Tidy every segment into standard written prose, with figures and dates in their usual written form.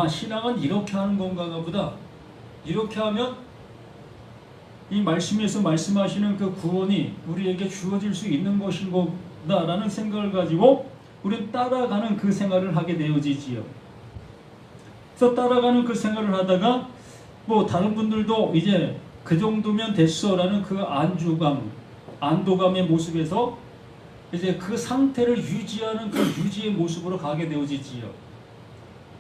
아, 신앙은 이렇게 하는 건가 보다. 이렇게 하면 이 말씀에서 말씀하시는 그 구원이 우리에게 주어질 수 있는 것인 거다라는 생각을 가지고 우리는 따라가는 그 생활을 하게 되어지지요. 그래서 따라가는 그 생활을 하다가 뭐 다른 분들도 이제 그 정도면 됐어라는 그 안주감, 안도감의 모습에서 이제 그 상태를 유지하는 그 유지의 모습으로 가게 되어지지요.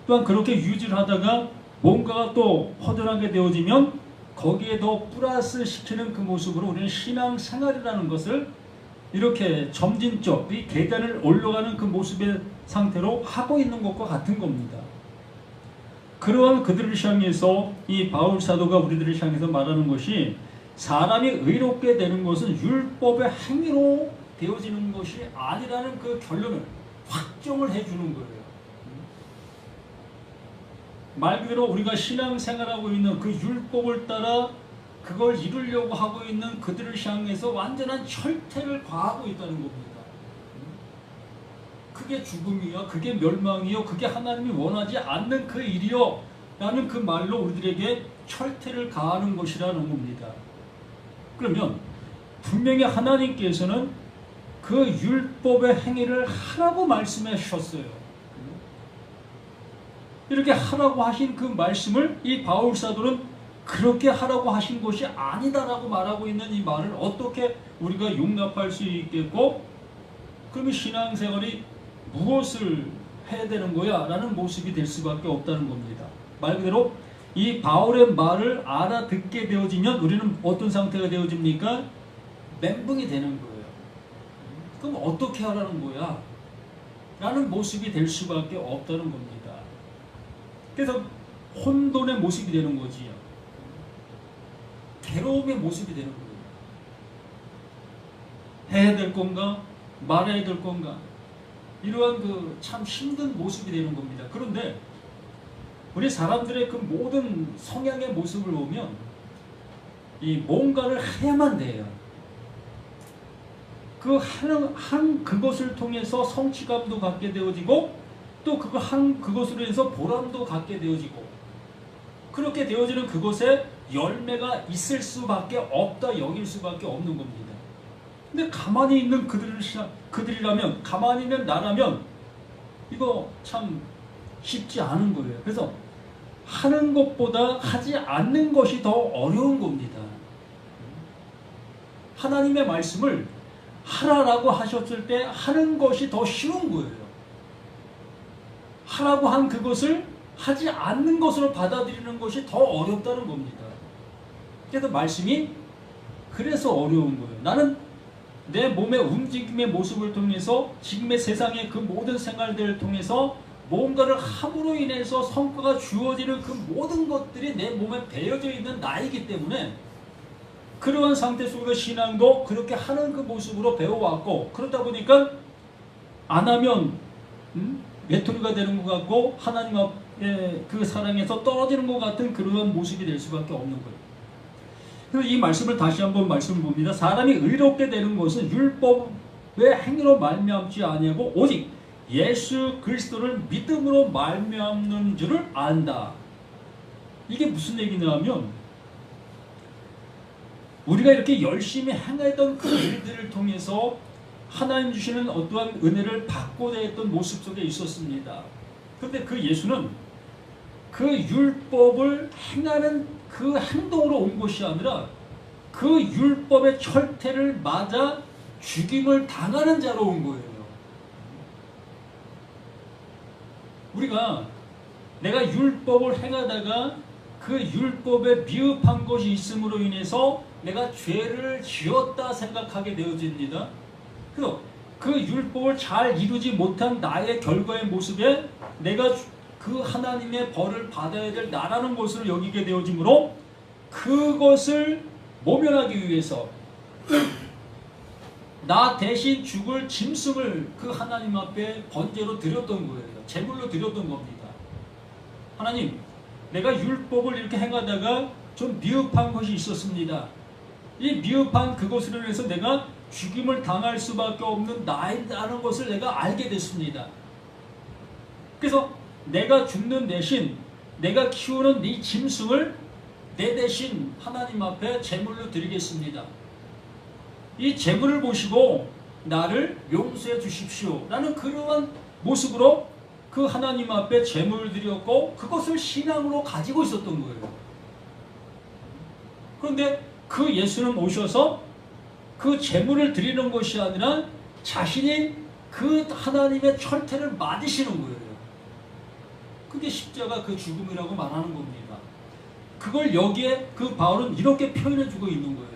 또한 그렇게 유지를 하다가 뭔가가 또 허전하게 되어지면 거기에 더 플러스 시키는 그 모습으로 우리는 신앙생활이라는 것을 이렇게 점진적 이 계단을 올라가는 그 모습의 상태로 하고 있는 것과 같은 겁니다. 그러한 그들을 향해서 이 바울 사도가 우리들을 향해서 말하는 것이 사람이 의롭게 되는 것은 율법의 행위로 되어지는 것이 아니라는 그 결론을 확정을 해주는 거예요. 말 그대로 우리가 신앙생활하고 있는 그 율법을 따라 그걸 이루려고 하고 있는 그들을 향해서 완전한 철퇴를 과하고 있다는 겁니다. 그게 죽음이요, 그게 멸망이요, 그게 하나님이 원하지 않는 그 일이요 라는 그 말로 우리들에게 철퇴를 가하는 것이라는 겁니다. 그러면 분명히 하나님께서는 그 율법의 행위를 하라고 말씀하셨어요. 이렇게 하라고 하신 그 말씀을 이 바울 사도는 그렇게 하라고 하신 것이 아니다라고 말하고 있는 이 말을 어떻게 우리가 용납할 수 있겠고, 그러면 신앙생활이 무엇을 해야 되는 거야? 라는 모습이 될 수밖에 없다는 겁니다. 말 그대로 이 바울의 말을 알아듣게 되어지면 우리는 어떤 상태가 되어집니까? 멘붕이 되는 거예요. 그럼 어떻게 하라는 거야? 라는 모습이 될 수밖에 없다는 겁니다. 그래서 혼돈의 모습이 되는 거지요. 괴로움의 모습이 되는 거예요. 해야 될 건가? 말해야 될 건가? 이러한 그 참 힘든 모습이 되는 겁니다. 그런데 우리 사람들의 그 모든 성향의 모습을 보면 이 뭔가를 해야만 돼요. 그 한 그것을 통해서 성취감도 갖게 되어지고 또 그것으로 해서 보람도 갖게 되어지고, 그렇게 되어지는 그것에 열매가 있을 수밖에 없다 여길 수밖에 없는 겁니다. 근데 가만히 있는 그들이라면, 가만히 있는 나라면 이거 참 쉽지 않은 거예요. 그래서 하는 것보다 하지 않는 것이 더 어려운 겁니다. 하나님의 말씀을 하라라고 하셨을 때 하는 것이 더 쉬운 거예요. 하라고 한 그것을 하지 않는 것으로 받아들이는 것이 더 어렵다는 겁니다. 그래서 말씀이 그래서 어려운 거예요. 나는 내 몸의 움직임의 모습을 통해서 지금의 세상의 그 모든 생활들을 통해서 뭔가를 함으로 인해서 성과가 주어지는 그 모든 것들이 내 몸에 배어져 있는 나이기 때문에 그러한 상태 속에서 신앙도 그렇게 하는 그 모습으로 배워왔고, 그러다 보니까 안 하면 외톨이가 되는 것 같고 하나님 앞에 그 사랑에서 떨어지는 것 같은 그러한 모습이 될 수밖에 없는 거예요. 그래서 이 말씀을 다시 한번 말씀을 봅니다. 사람이 의롭게 되는 것은 율법의 행위로 말미암지 아니하고 오직 예수 그리스도를 믿음으로 말미암는 줄을 안다. 이게 무슨 얘기냐 하면, 우리가 이렇게 열심히 행했던 그 일들을 통해서 하나님 주시는 어떠한 은혜를 받고자 했던 모습 속에 있었습니다. 그런데 그 예수는 그 율법을 행하는 그 행동으로 온 것이 아니라 그 율법의 철퇴를 맞아 죽임을 당하는 자로 온 거예요. 우리가 내가 율법을 행하다가 그 율법에 미흡한 것이 있음으로 인해서 내가 죄를 지었다 생각하게 되어집니다. 그래서 그 율법을 잘 이루지 못한 나의 결과의 모습에 내가 그 하나님의 벌을 받아야 될 나라는 것을 여기게 되어지므로 그것을 모면하기 위해서 나 대신 죽을 짐승을 그 하나님 앞에 번제로 드렸던 거예요. 제물로 드렸던 겁니다. 하나님, 내가 율법을 이렇게 행하다가 좀 미흡한 것이 있었습니다. 이 미흡한 그것으로 인해서 내가 죽임을 당할 수밖에 없는 나이라는 것을 내가 알게 됐습니다. 그래서 내가 죽는 대신 내가 키우는 네 짐승을 내 대신 하나님 앞에 제물로 드리겠습니다. 이 제물을 보시고 나를 용서해 주십시오 라는 그러한 모습으로 그 하나님 앞에 제물을 드렸고 그것을 신앙으로 가지고 있었던 거예요. 그런데 그 예수는 오셔서 그 제물을 드리는 것이 아니라 자신이 그 하나님의 철퇴를 맞으시는 거예요. 그게 십자가 그 죽음이라고 말하는 겁니다. 그걸 여기에 그 바울은 이렇게 표현해 주고 있는 거예요.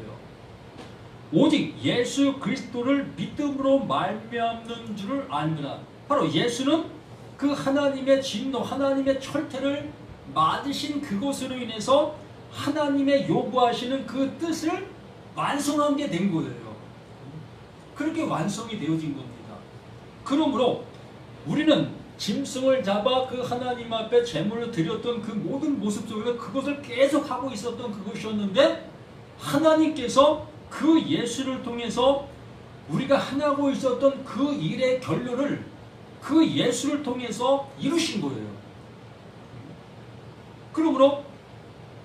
오직 예수 그리스도를 믿음으로 말미암는 줄을 알느라. 바로 예수는 그 하나님의 진노, 하나님의 철퇴를 맞으신 그것으로 인해서 하나님의 요구하시는 그 뜻을 완성한 게 된 거예요. 그렇게 완성이 되어진 겁니다. 그러므로 우리는 짐승을 잡아 그 하나님 앞에 제물을 드렸던 그 모든 모습 속에서 그것을 계속 하고 있었던 그것이었는데 하나님께서 그 예수를 통해서 우리가 하고 있었던 그 일의 결론을 그 예수를 통해서 이루신 거예요. 그러므로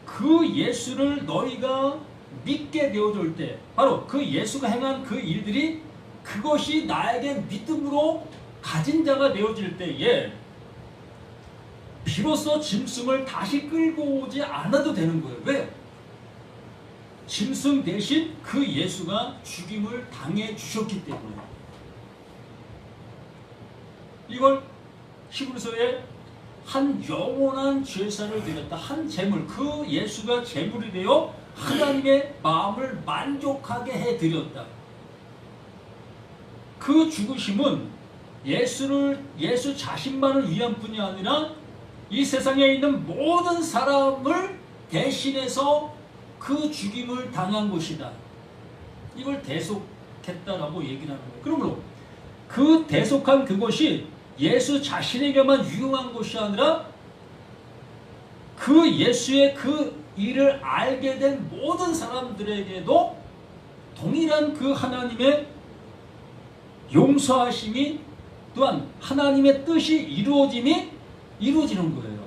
그 예수를 너희가 믿게 되어줄 때 바로 그 예수가 행한 그 일들이 그것이 나에게 믿음으로 가진 자가 되어질 때에 비로소 짐승을 다시 끌고 오지 않아도 되는 거예요. 왜? 짐승 대신 그 예수가 죽임을 당해 주셨기 때문에. 이걸 히브리서에 한 영원한 제사를 드렸다. 한 제물, 그 예수가 제물이 되어 하나님의 마음을 만족하게 해드렸다. 그 죽으심은 예수 자신만을 위한 뿐이 아니라 이 세상에 있는 모든 사람을 대신해서 그 죽임을 당한 것이다. 이걸 대속했다라고 얘기를 하는 거예요. 그러므로 그 대속한 그것이 예수 자신에게만 유용한 것이 아니라 그 예수의 그 일을 알게 된 모든 사람들에게도 동일한 그 하나님의 용서하심이 또한 하나님의 뜻이 이루어지는 거예요.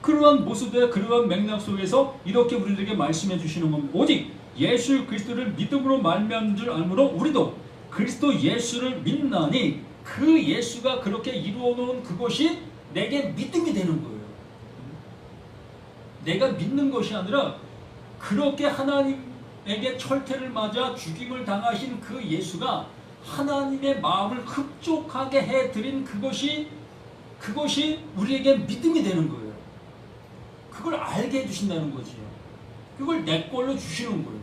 그러한 모습의 그러한 맥락 속에서 이렇게 우리들에게 말씀해 주시는 겁니다. 오직 예수 그리스도를 믿음으로 말미암는 줄 알므로 우리도 그리스도 예수를 믿나니 그 예수가 그렇게 이루어 놓은 그것이 내게 믿음이 되는 거예요. 내가 믿는 것이 아니라 그렇게 하나님에게 철퇴를 맞아 죽임을 당하신 그 예수가 하나님의 마음을 흡족하게 해드린 그것이 우리에게 믿음이 되는 거예요. 그걸 알게 해주신다는 거지요. 그걸 내 걸로 주시는 거예요.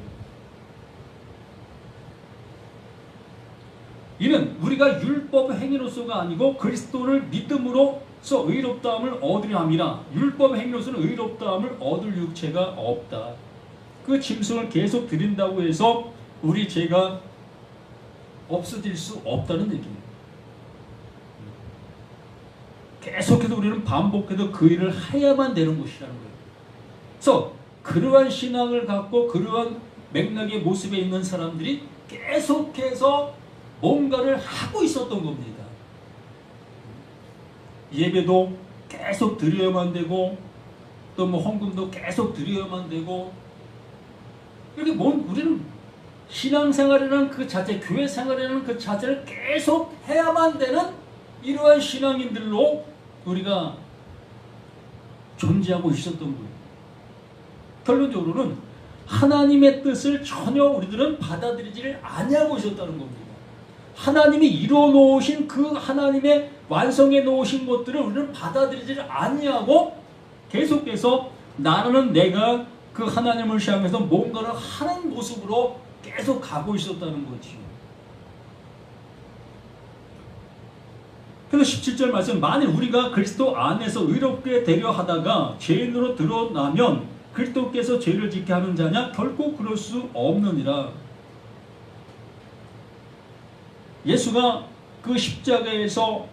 이는 우리가 율법 행위로서가 아니고 그리스도를 믿음으로써 의롭다함을 얻으려 함이라. 율법 행위로서는 의롭다함을 얻을 육체가 없다. 그 짐승을 계속 드린다고 해서 우리 죄가 없어질 수 없다는 얘기예요. 계속해서 우리는 반복해서 그 일을 해야만 되는 것이라는 거예요. 그래서 그러한 신앙을 갖고 그러한 맥락의 모습에 있는 사람들이 계속해서 뭔가를 하고 있었던 겁니다. 예배도 계속 드려야만 되고 또 뭐 헌금도 계속 드려야만 되고 이렇게 우리는 신앙생활이라는 그 자체, 교회 생활이라는 그 자체를 계속 해야만 되는 이러한 신앙인들로 우리가 존재하고 있었던 거예요. 결론적으로는 하나님의 뜻을 전혀 우리들은 받아들이지를 아니하고 있었다는 겁니다. 하나님이 이루어 놓으신 그 하나님의 완성해 놓으신 것들을 우리는 받아들이지를 아니하고 계속해서 나는 내가 그 하나님을 향해서 뭔가를 하는 모습으로 계속 가고 있었다는 거지요. 그래서 17절 말씀, 만일 우리가 그리스도 안에서 의롭게 되려 하다가 죄인으로 드러나면 그리스도께서 죄를 짓게 하는 자냐? 결코 그럴 수 없느니라. 예수가 그 십자가에서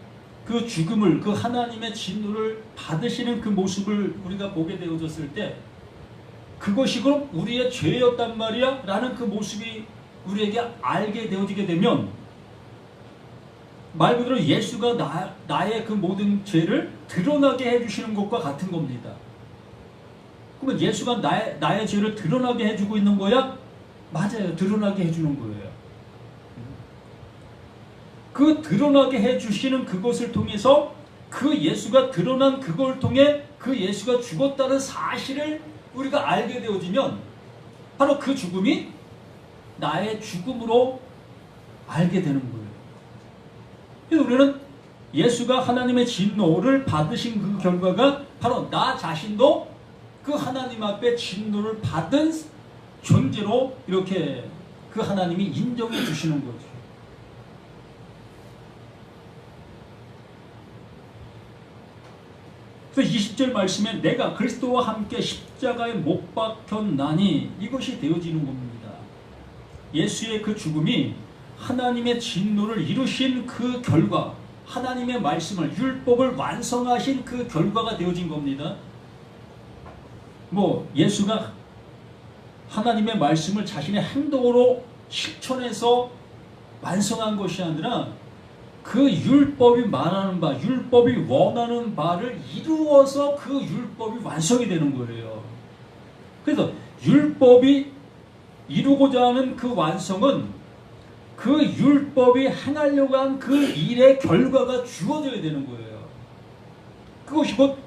그 죽음을, 그 하나님의 진노를 받으시는 그 모습을 우리가 보게 되어졌을 때 그것이 그럼 우리의 죄였단 말이야? 라는 그 모습이 우리에게 알게 되어지게 되면 말 그대로 예수가 나의 그 모든 죄를 드러나게 해주시는 것과 같은 겁니다. 그러면 예수가 나의 죄를 드러나게 해주고 있는 거야? 맞아요. 드러나게 해주는 거예요. 그 드러나게 해주시는 그것을 통해서 그 예수가 드러난 그걸 통해 그 예수가 죽었다는 사실을 우리가 알게 되어지면 바로 그 죽음이 나의 죽음으로 알게 되는 거예요. 그래서 우리는 예수가 하나님의 진노를 받으신 그 결과가 바로 나 자신도 그 하나님 앞에 진노를 받은 존재로 이렇게 그 하나님이 인정해 주시는 거죠. 그래서 20절 말씀에 내가 그리스도와 함께 십자가에 못 박혔나니 이것이 되어지는 겁니다. 예수의 그 죽음이 하나님의 진노를 이루신 그 결과, 하나님의 말씀을, 율법을 완성하신 그 결과가 되어진 겁니다. 예수가 하나님의 말씀을 자신의 행동으로 실천해서 완성한 것이 아니라 그 율법이 말하는 바, 율법이 원하는 바를 이루어서 그 율법이 완성이 되는 거예요. 그래서 율법이 이루고자 하는 그 완성은 그 율법이 행하려고 한 그 일의 결과가 주어져야 되는 거예요. 그것이 곧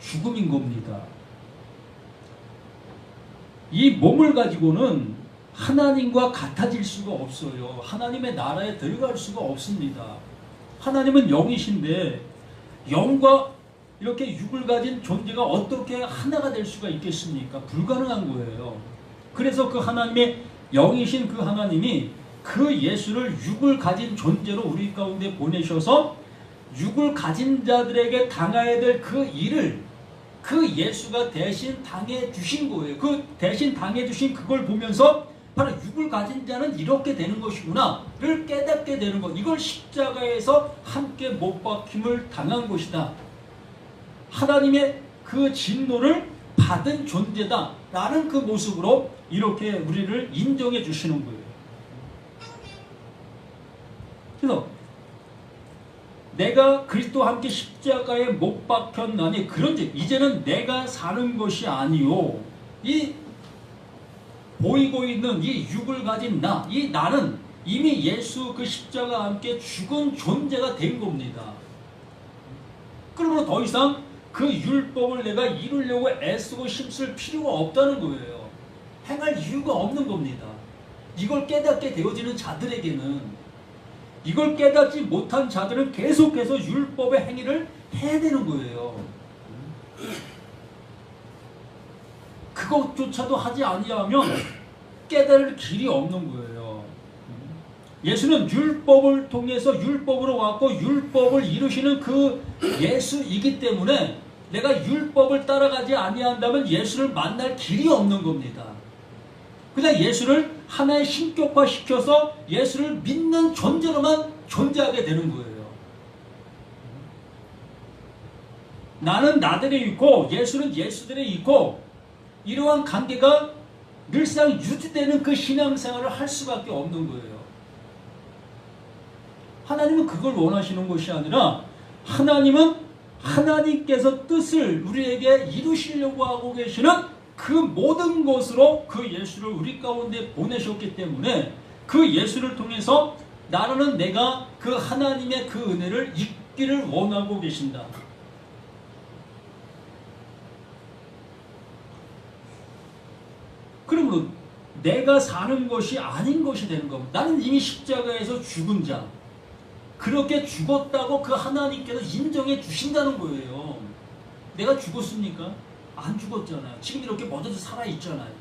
죽음인 겁니다. 이 몸을 가지고는 하나님과 같아질 수가 없어요. 하나님의 나라에 들어갈 수가 없습니다. 하나님은 영이신데 영과 이렇게 육을 가진 존재가 어떻게 하나가 될 수가 있겠습니까? 불가능한 거예요. 그래서 그 하나님의 영이신 그 하나님이 그 예수를 육을 가진 존재로 우리 가운데 보내셔서 육을 가진 자들에게 당해야 될 그 일을 그 예수가 대신 당해 주신 거예요. 그 대신 당해 주신 그걸 보면서 바로 육을 가진 자는 이렇게 되는 것이구나를 깨닫게 되는 것. 이걸 십자가에서 함께 못 박힘을 당한 것이다. 하나님의 그 진노를 받은 존재다 라는 그 모습으로 이렇게 우리를 인정해 주시는 거예요. 그래서 내가 그리스도와 함께 십자가에 못 박혔나니 그런즉 이제는 내가 사는 것이 아니요 이 보이고 있는 이 육을 가진 나, 이 나는 이미 예수 그 십자가와 함께 죽은 존재가 된 겁니다. 그러므로 더 이상 그 율법을 내가 이루려고 애쓰고 힘쓸 필요가 없다는 거예요. 행할 이유가 없는 겁니다. 이걸 깨닫게 되어지는 자들에게는, 이걸 깨닫지 못한 자들은 계속해서 율법의 행위를 해야 되는 거예요. 그것조차도 하지 아니하면 깨달을 길이 없는 거예요. 예수는 율법을 통해서 율법으로 왔고 율법을 이루시는 그 예수이기 때문에 내가 율법을 따라가지 아니한다면 예수를 만날 길이 없는 겁니다. 그냥 예수를 하나의 신격화시켜서 예수를 믿는 존재로만 존재하게 되는 거예요. 나는 나들에 있고 예수는 예수들에 있고 이러한 관계가 늘상 유지되는 그 신앙생활을 할 수밖에 없는 거예요. 하나님은 그걸 원하시는 것이 아니라 하나님은 하나님께서 뜻을 우리에게 이루시려고 하고 계시는 그 모든 것으로 그 예수를 우리 가운데 보내셨기 때문에 그 예수를 통해서 나라는 내가 그 하나님의 그 은혜를 잊기를 원하고 계신다. 그러므로 내가 사는 것이 아닌 것이 되는 겁니다. 나는 이미 십자가에서 죽은 자, 그렇게 죽었다고 그 하나님께서 인정해 주신다는 거예요. 내가 죽었습니까? 안 죽었잖아요. 지금 이렇게 멎어서 살아있잖아요.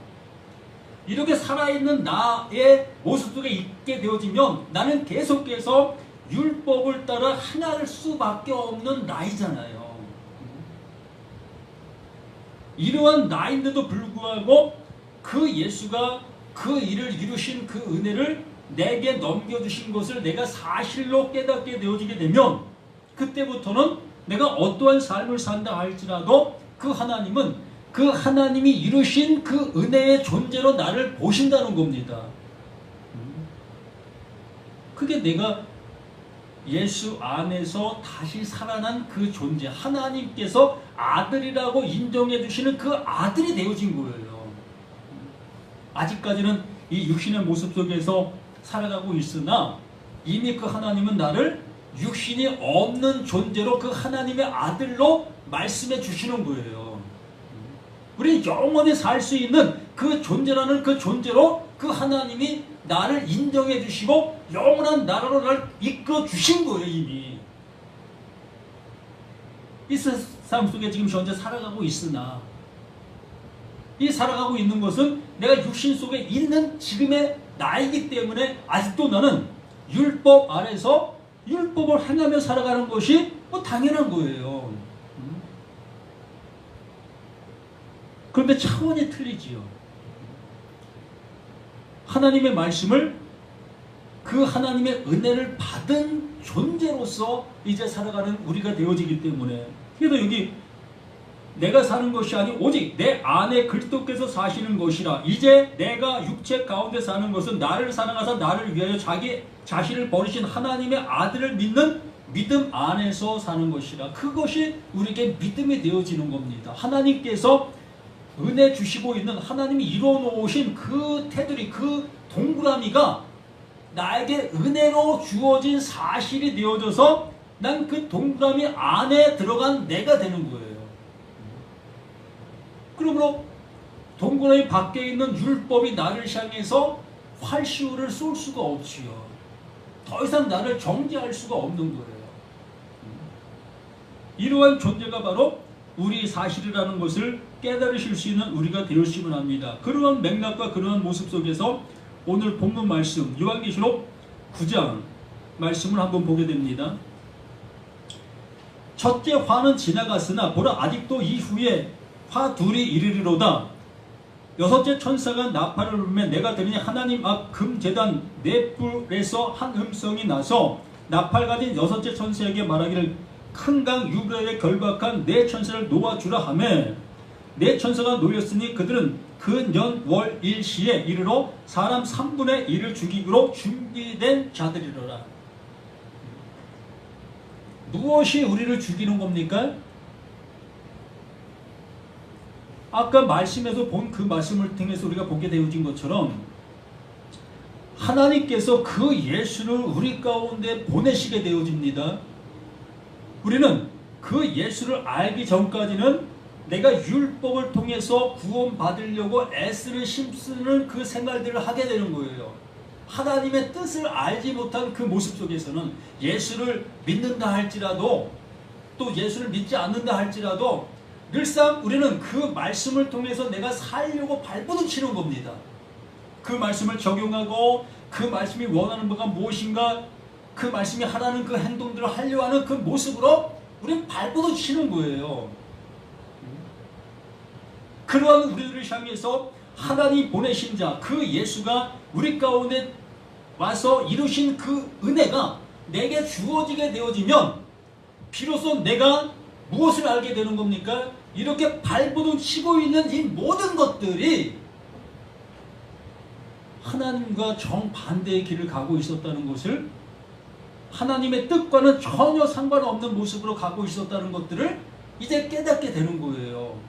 이렇게 살아있는 나의 모습 속에 있게 되어지면 나는 계속해서 율법을 따라 행할 수밖에 없는 나이잖아요. 이러한 나인데도 불구하고 그 예수가 그 일을 이루신 그 은혜를 내게 넘겨주신 것을 내가 사실로 깨닫게 되어지게 되면 그때부터는 내가 어떠한 삶을 산다 할지라도 그 하나님은 그 하나님이 이루신 그 은혜의 존재로 나를 보신다는 겁니다. 그게 내가 예수 안에서 다시 살아난 그 존재, 하나님께서 아들이라고 인정해 주시는 그 아들이 되어진 거예요. 아직까지는 이 육신의 모습 속에서 살아가고 있으나 이미 그 하나님은 나를 육신이 없는 존재로 그 하나님의 아들로 말씀해 주시는 거예요. 우리 영원히 살 수 있는 그 존재라는 그 존재로 그 하나님이 나를 인정해 주시고 영원한 나라로 나를 이끌어 주신 거예요. 이미 이 세상 속에 지금 현재 살아가고 있으나 이 살아가고 있는 것은 내가 육신 속에 있는 지금의 나이기 때문에 아직도 나는 율법 아래서 율법을 행하며 살아가는 것이 뭐 당연한 거예요. 그런데 차원이 틀리지요. 하나님의 말씀을 그 하나님의 은혜를 받은 존재로서 이제 살아가는 우리가 되어지기 때문에, 그래서 여기 내가 사는 것이 아니 오직 내 안에 그리스도께서 사시는 것이라. 이제 내가 육체 가운데 사는 것은 나를 사랑하사 나를 위하여 자기 자신을 버리신 하나님의 아들을 믿는 믿음 안에서 사는 것이라. 그것이 우리에게 믿음이 되어지는 겁니다. 하나님께서 은혜 주시고 있는, 하나님이 이루어 놓으신 그 테두리, 그 동그라미가 나에게 은혜로 주어진 사실이 되어져서 난 그 동그라미 안에 들어간 내가 되는 거예요. 그러므로 동그라미 밖에 있는 율법이 나를 향해서 활시울을 쏠 수가 없지요. 더 이상 나를 정죄할 수가 없는 거예요. 이러한 존재가 바로 우리 사실이라는 것을 깨달으실 수 있는 우리가 되었으면 합니다. 그러한 맥락과 그러한 모습 속에서 오늘 본문 말씀 요한계시록 9장 말씀을 한번 보게 됩니다. 첫째 화는 지나갔으나 보라 아직도 이후에 화 둘이 이르리로다. 여섯째 천사가 나팔을 불며 내가 들으니 하나님 앞 금제단 네 뿔에서 한 음성이 나서 나팔 가진 여섯째 천사에게 말하기를 큰 강 유브라데 결박한 네 천사를 놓아주라 하매 네 천사가 놓였으니 그들은 그 년 월 일시에 이르러 사람 3분의 1을 죽이기로 준비된 자들이로라. 무엇이 우리를 죽이는 겁니까? 아까 말씀에서 본 그 말씀을 통해서 우리가 보게 되어진 것처럼 하나님께서 그 예수를 우리 가운데 보내시게 되어집니다. 우리는 그 예수를 알기 전까지는 내가 율법을 통해서 구원받으려고 애쓰는 힘쓰는 그 생활들을 하게 되는 거예요. 하나님의 뜻을 알지 못한 그 모습 속에서는 예수를 믿는다 할지라도 또 예수를 믿지 않는다 할지라도 늘상 우리는 그 말씀을 통해서 내가 살려고 발버둥 치는 겁니다. 그 말씀을 적용하고 그 말씀이 원하는 바가 무엇인가, 그 말씀이 하라는 그 행동들을 하려고 하는 그 모습으로 우리는 발버둥 치는 거예요. 그러한 우리들을 향해서 하나님 보내신 자, 그 예수가 우리 가운데 와서 이루신 그 은혜가 내게 주어지게 되어지면 비로소 내가 무엇을 알게 되는 겁니까? 이렇게 발버둥 치고 있는 이 모든 것들이 하나님과 정반대의 길을 가고 있었다는 것을, 하나님의 뜻과는 전혀 상관없는 모습으로 가고 있었다는 것들을 이제 깨닫게 되는 거예요.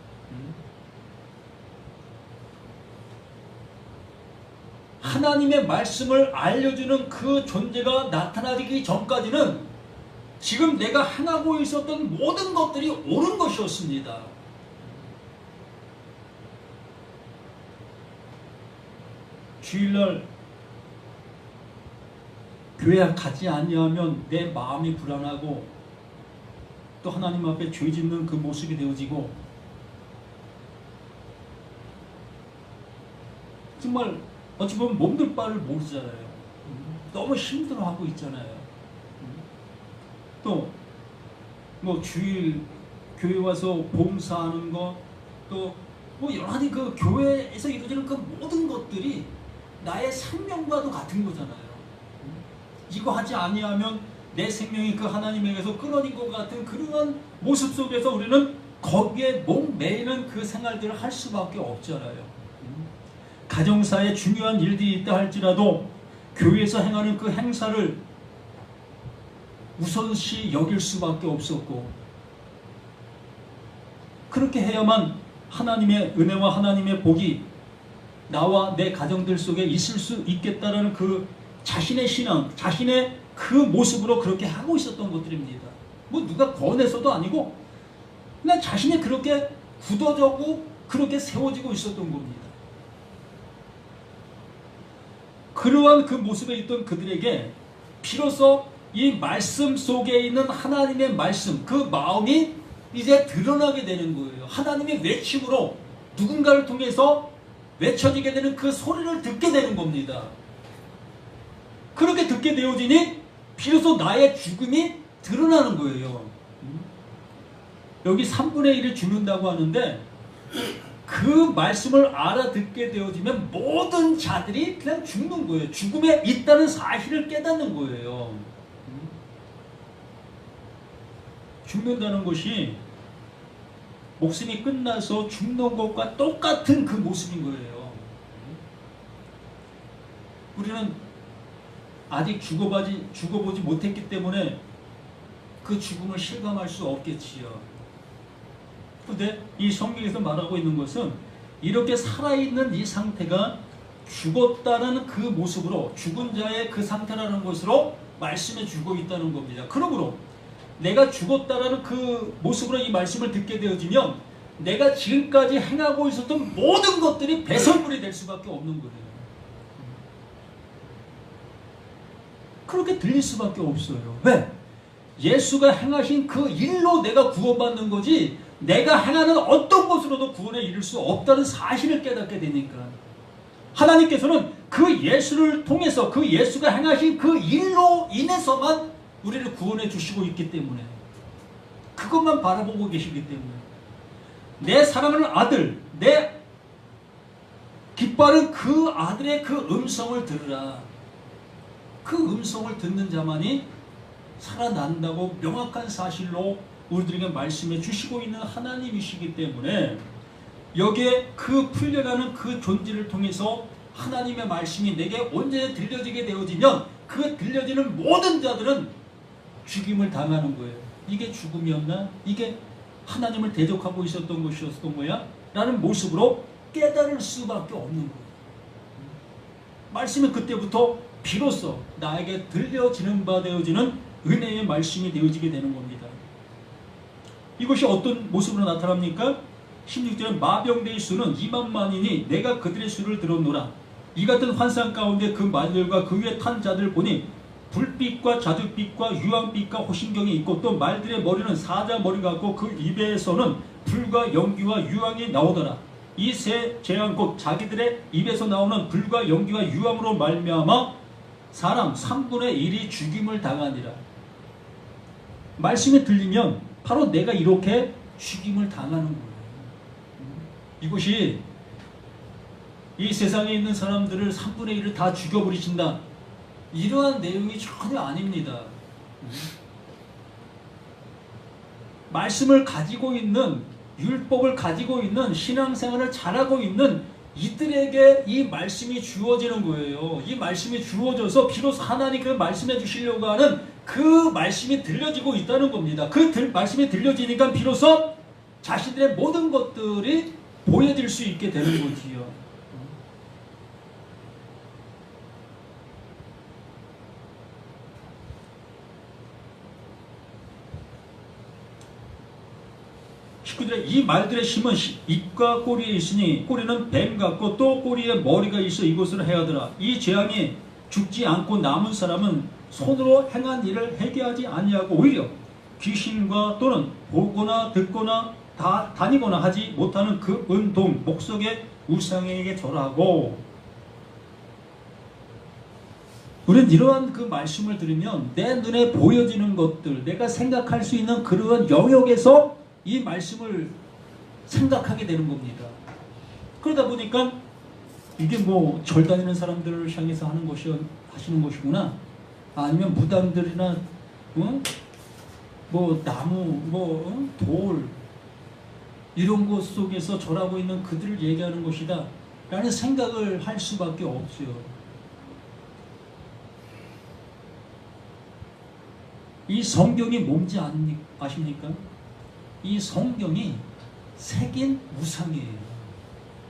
하나님의 말씀을 알려주는 그 존재가 나타나기 전까지는 지금 내가 행하고 있었던 모든 것들이 옳은 것이었습니다. 주일날 교회 가지 아니하면 내 마음이 불안하고 또 하나님 앞에 죄 짓는 그 모습이 되어지고 정말 어찌 보면 몸둘 바를 모르잖아요. 너무 힘들어하고 있잖아요. 또 뭐 주일 교회 와서 봉사하는 거, 또 뭐 여러 가지 그 교회에서 이루어지는 그 모든 것들이 나의 생명과도 같은 거잖아요. 이거 하지 아니하면 내 생명이 그 하나님에게서 끊어진 것 같은 그러한 모습 속에서 우리는 거기에 목매이는 그 생활들을 할 수밖에 없잖아요. 가정사에 중요한 일들이 있다 할지라도 교회에서 행하는 그 행사를 우선시 여길 수밖에 없었고, 그렇게 해야만 하나님의 은혜와 하나님의 복이 나와 내 가정들 속에 있을 수 있겠다라는 그 자신의 신앙, 자신의 그 모습으로 그렇게 하고 있었던 것들입니다. 뭐 누가 권해서도 아니고 그냥 자신이 그렇게 굳어져고 그렇게 세워지고 있었던 겁니다. 그러한 그 모습에 있던 그들에게 비로소 이 말씀 속에 있는 하나님의 말씀, 그 마음이 이제 드러나게 되는 거예요. 하나님의 외침으로 누군가를 통해서 외쳐지게 되는 그 소리를 듣게 되는 겁니다. 그렇게 듣게 되어지니 비로소 나의 죽음이 드러나는 거예요. 여기 3분의 1을 죽는다고 하는데 그 말씀을 알아듣게 되어지면 모든 자들이 그냥 죽는 거예요. 죽음에 있다는 사실을 깨닫는 거예요. 죽는다는 것이 목숨이 끝나서 죽는 것과 똑같은 그 모습인 거예요. 우리는 아직 죽어보지 못했기 때문에 그 죽음을 실감할 수 없겠지요. 그런데 이 성경에서 말하고 있는 것은 이렇게 살아있는 이 상태가 죽었다는 그 모습으로, 죽은 자의 그 상태라는 것으로 말씀해 주고 있다는 겁니다. 그러므로 내가 죽었다라는 그 모습으로 이 말씀을 듣게 되어지면 내가 지금까지 행하고 있었던 모든 것들이 배설물이 될 수밖에 없는 거예요. 그렇게 들릴 수밖에 없어요. 왜? 예수가 행하신 그 일로 내가 구원받는 거지 내가 행하는 어떤 것으로도 구원에 이를 수 없다는 사실을 깨닫게 되니까. 하나님께서는 그 예수를 통해서 그 예수가 행하신 그 일로 인해서만 우리를 구원해 주시고 있기 때문에, 그것만 바라보고 계시기 때문에, 내 사랑하는 아들, 내 기뻐하는 그 아들의 그 음성을 들으라. 그 음성을 듣는 자만이 살아난다고 명확한 사실로 우리들에게 말씀해 주시고 있는 하나님이시기 때문에, 여기에 그 풀려가는 그 존재를 통해서 하나님의 말씀이 내게 온전히 들려지게 되어지면 그 들려지는 모든 자들은 죽임을 당하는 거예요. 이게 죽음이었나? 이게 하나님을 대적하고 있었던 것이었던 거야? 라는 모습으로 깨달을 수밖에 없는 거예요. 말씀이 그때부터 비로소 나에게 들려지는 바 되어지는 은혜의 말씀이 되어지게 되는 겁니다. 이것이 어떤 모습으로 나타납니까? 16절에 마병대의 수는 2만만이니 내가 그들의 수를 들었노라. 이 같은 환상 가운데 그 말들과 그 위에 탄 자들 보니 불빛과 자줏빛과 유황빛과 호신경이 있고 또 말들의 머리는 사자 머리 같고 그 입에서는 불과 연기와 유황이 나오더라. 이 세 재앙 곧 자기들의 입에서 나오는 불과 연기와 유황으로 말미암아 사람 3분의 1이 죽임을 당하니라. 말씀이 들리면 바로 내가 이렇게 죽임을 당하는 거예요. 이것이 이 세상에 있는 사람들을 3분의 1을 다 죽여버리신다, 이러한 내용이 전혀 아닙니다. 말씀을 가지고 있는, 율법을 가지고 있는, 신앙생활을 잘하고 있는 이들에게 이 말씀이 주어지는 거예요. 이 말씀이 주어져서 비로소 하나님 그 말씀해 주시려고 하는 그 말씀이 들려지고 있다는 겁니다. 그 말씀이 들려지니까 비로소 자신들의 모든 것들이 보여질 수 있게 되는 거지요. 이 말들의 힘은 입과 꼬리에 있으니 꼬리는 뱀 같고 또 꼬리에 머리가 있어 이것을 해하더라. 이 재앙이 죽지 않고 남은 사람은 손으로 행한 일을 회개하지 아니하고 오히려 귀신과 또는 보거나 듣거나 다니거나 하지 못하는 그 은동 목석의 우상에게 절하고. 우리는 이러한 그 말씀을 들으면 내 눈에 보여지는 것들, 내가 생각할 수 있는 그러한 영역에서 이 말씀을 생각하게 되는 겁니다. 그러다 보니까 이게 뭐 절 다니는 사람들을 향해서 하시는 것이구나, 아니면 무당들이나 뭐 나무, 돌 이런 것 속에서 절하고 있는 그들을 얘기하는 것이다 라는 생각을 할 수밖에 없어요. 이 성경이 뭔지 아십니까? 이 성경이 새긴 우상이에요.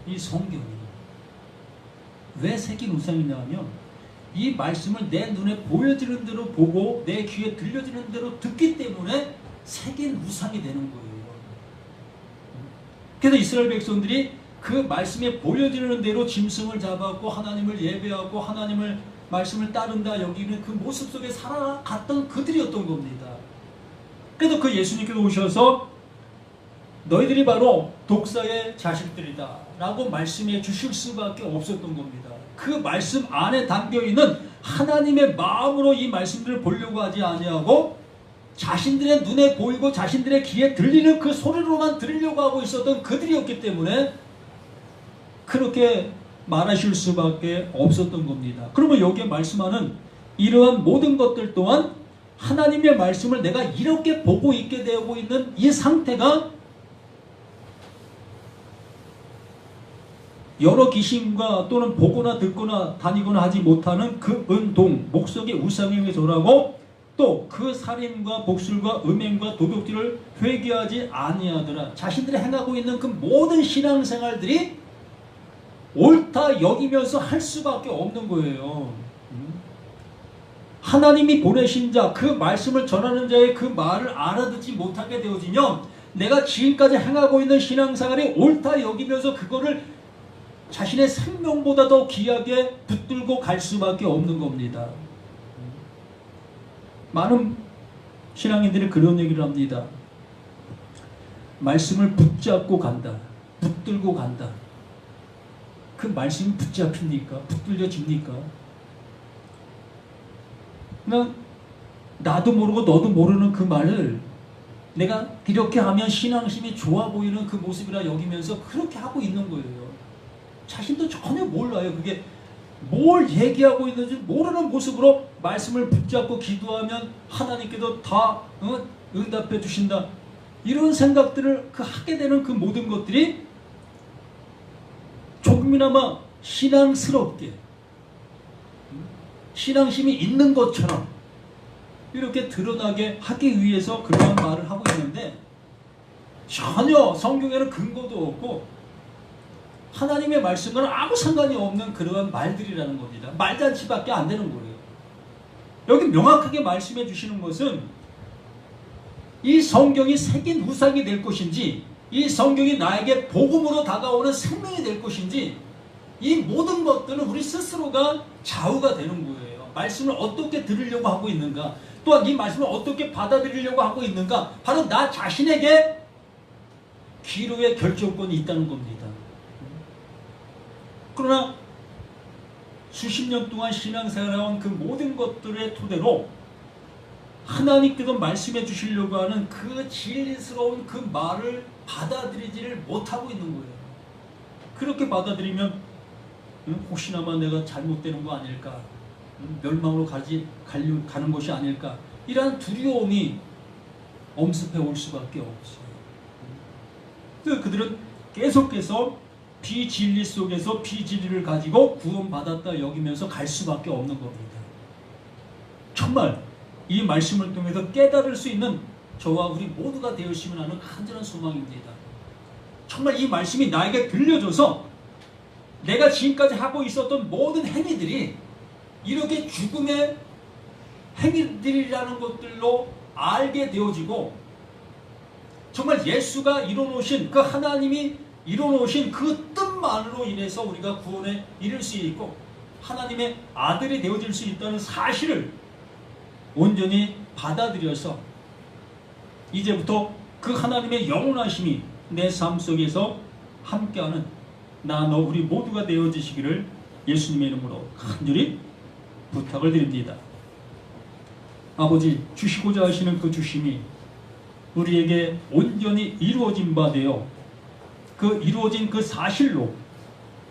이 성경이. 왜 새긴 우상이냐 하면 이 말씀을 내 눈에 보여지는 대로 보고 내 귀에 들려지는 대로 듣기 때문에 새긴 우상이 되는 거예요. 그래서 이스라엘 백성들이 그 말씀에 보여지는 대로 짐승을 잡았고 하나님을 예배하고 하나님을 말씀을 따른다 여기는 그 모습 속에 살아갔던 그들이었던 겁니다. 그래서 그 예수님께서 오셔서 너희들이 바로 독사의 자식들이다 라고 말씀해 주실 수밖에 없었던 겁니다. 그 말씀 안에 담겨있는 하나님의 마음으로 이 말씀들을 보려고 하지 아니하고 자신들의 눈에 보이고 자신들의 귀에 들리는 그 소리로만 들으려고 하고 있었던 그들이었기 때문에 그렇게 말하실 수밖에 없었던 겁니다. 그러면 여기에 말씀하는 이러한 모든 것들 또한 하나님의 말씀을 내가 이렇게 보고 있게 되고 있는 이 상태가 여러 귀신과 또는 보거나 듣거나 다니거나 하지 못하는 그 은동 목석의 우상에 의존하고 또 그 살인과 복술과 음행과 도둑질을 회개하지 아니하더라. 자신들이 행하고 있는 그 모든 신앙생활들이 옳다 여기면서 할 수밖에 없는 거예요. 하나님이 보내신 자, 그 말씀을 전하는 자의 그 말을 알아듣지 못하게 되어지면 내가 지금까지 행하고 있는 신앙생활이 옳다 여기면서 그거를 자신의 생명보다 더 귀하게 붙들고 갈 수밖에 없는 겁니다. 많은 신앙인들이 그런 얘기를 합니다. 말씀을 붙잡고 간다. 붙들고 간다. 그 말씀이 붙잡힙니까? 붙들려집니까? 그냥 나도 모르고 너도 모르는 그 말을 내가 이렇게 하면 신앙심이 좋아 보이는 그 모습이라 여기면서 그렇게 하고 있는 거예요. 자신도 전혀 몰라요. 그게 뭘 얘기하고 있는지 모르는 모습으로 말씀을 붙잡고 기도하면 하나님께도 다 응답해 주신다. 이런 생각들을 하게 되는 그 모든 것들이 조금이나마 신앙스럽게 신앙심이 있는 것처럼 이렇게 드러나게 하기 위해서 그러한 말을 하고 있는데 전혀 성경에는 근거도 없고 하나님의 말씀과는 아무 상관이 없는 그러한 말들이라는 겁니다. 말잔치밖에 안 되는 거예요. 여기 명확하게 말씀해 주시는 것은 이 성경이 새긴 우상이 될 것인지 이 성경이 나에게 복음으로 다가오는 생명이 될 것인지 이 모든 것들은 우리 스스로가 좌우가 되는 거예요. 말씀을 어떻게 들으려고 하고 있는가, 또한 이 말씀을 어떻게 받아들이려고 하고 있는가, 바로 나 자신에게 기로의 결정권이 있다는 겁니다. 그러나 수십 년 동안 신앙생활해온 그 모든 것들의 토대로 하나님께서 말씀해 주시려고 하는 그 진리스러운 그 말을 받아들이지를 못하고 있는 거예요. 그렇게 받아들이면 혹시나마 내가 잘못되는 거 아닐까, 멸망으로 가는 것이 아닐까, 이러한 두려움이 엄습해 올 수밖에 없어요. 그들은 계속해서 비진리 속에서 비진리를 가지고 구원받았다 여기면서 갈 수밖에 없는 겁니다. 정말 이 말씀을 통해서 깨달을 수 있는 저와 우리 모두가 되었으면 하는 간절한 소망입니다. 정말 이 말씀이 나에게 들려줘서 내가 지금까지 하고 있었던 모든 행위들이 이렇게 죽음의 행위들이라는 것들로 알게 되어지고 정말 예수가 이뤄놓으신 그 하나님이 이뤄놓으신 그 뜻만으로 인해서 우리가 구원에 이를 수 있고 하나님의 아들이 되어질 수 있다는 사실을 온전히 받아들여서 이제부터 그 하나님의 영원하심이 내 삶 속에서 함께하는 나 너 우리 모두가 되어지시기를 예수님의 이름으로 간절히 부탁을 드립니다. 아버지, 주시고자 하시는 그 주심이 우리에게 온전히 이루어진 바 되어 그 이루어진 그 사실로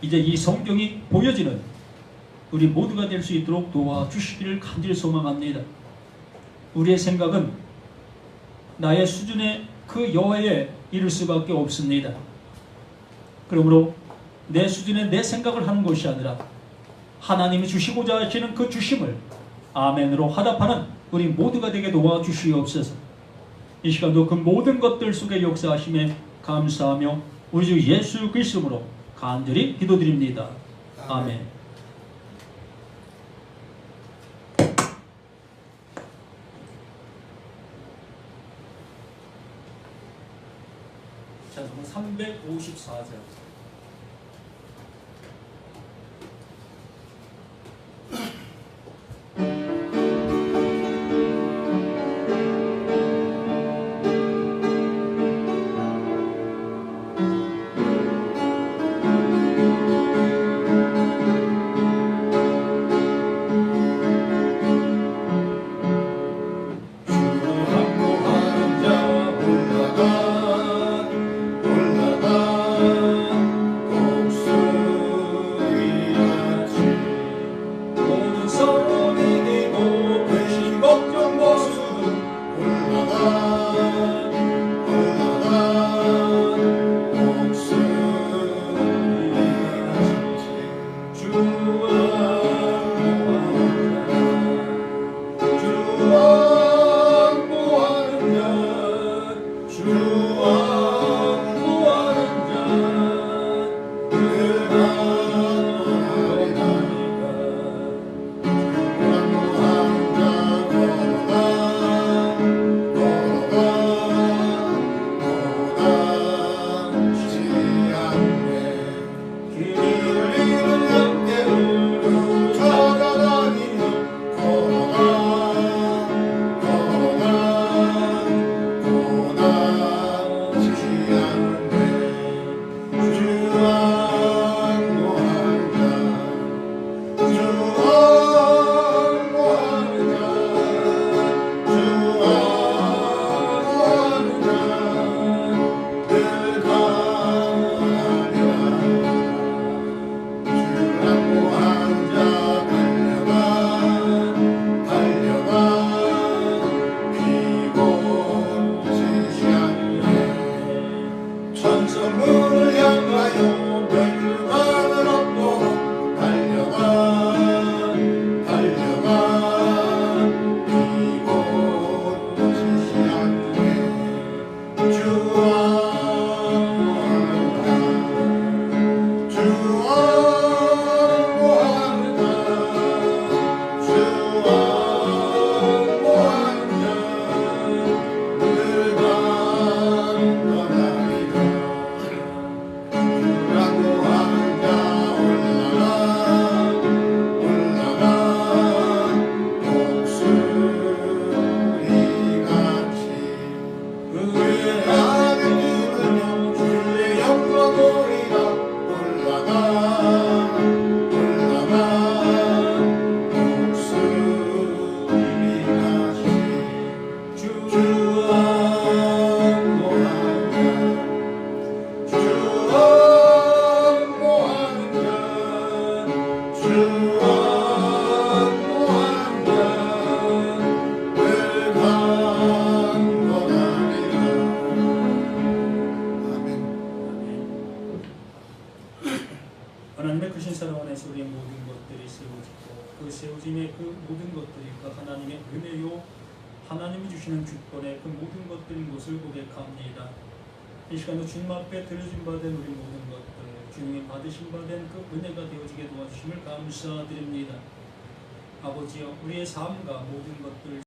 이제 이 성경이 보여지는 우리 모두가 될 수 있도록 도와주시기를 간절히 소망합니다. 우리의 생각은 나의 수준의 그 여하에 이를 수밖에 없습니다. 그러므로 내 수준의 내 생각을 하는 것이 아니라 하나님이 주시고자 하시는 그 주심을 아멘으로 화답하는 우리 모두가 되게 도와주시옵소서. 이 시간도 그 모든 것들 속에 역사하심에 감사하며 우리 주 예수 그리스도로 간절히 기도드립니다. 아멘. 자, 354절. 하나님의 크신 사랑 안에서 우리의 모든 것들이 세워지고 그 세워짐의 그 모든 것들이 그 하나님의 은혜요 하나님이 주시는 주권의 그 모든 것들인 것을 고백합니다. 이 시간도 주님 앞에 들려준 바 된 우리 모든 것들 주님이 받으신 바 된 그 은혜가 되어지게 도와주심을 감사드립니다. 아버지여 우리의 삶과 모든 것들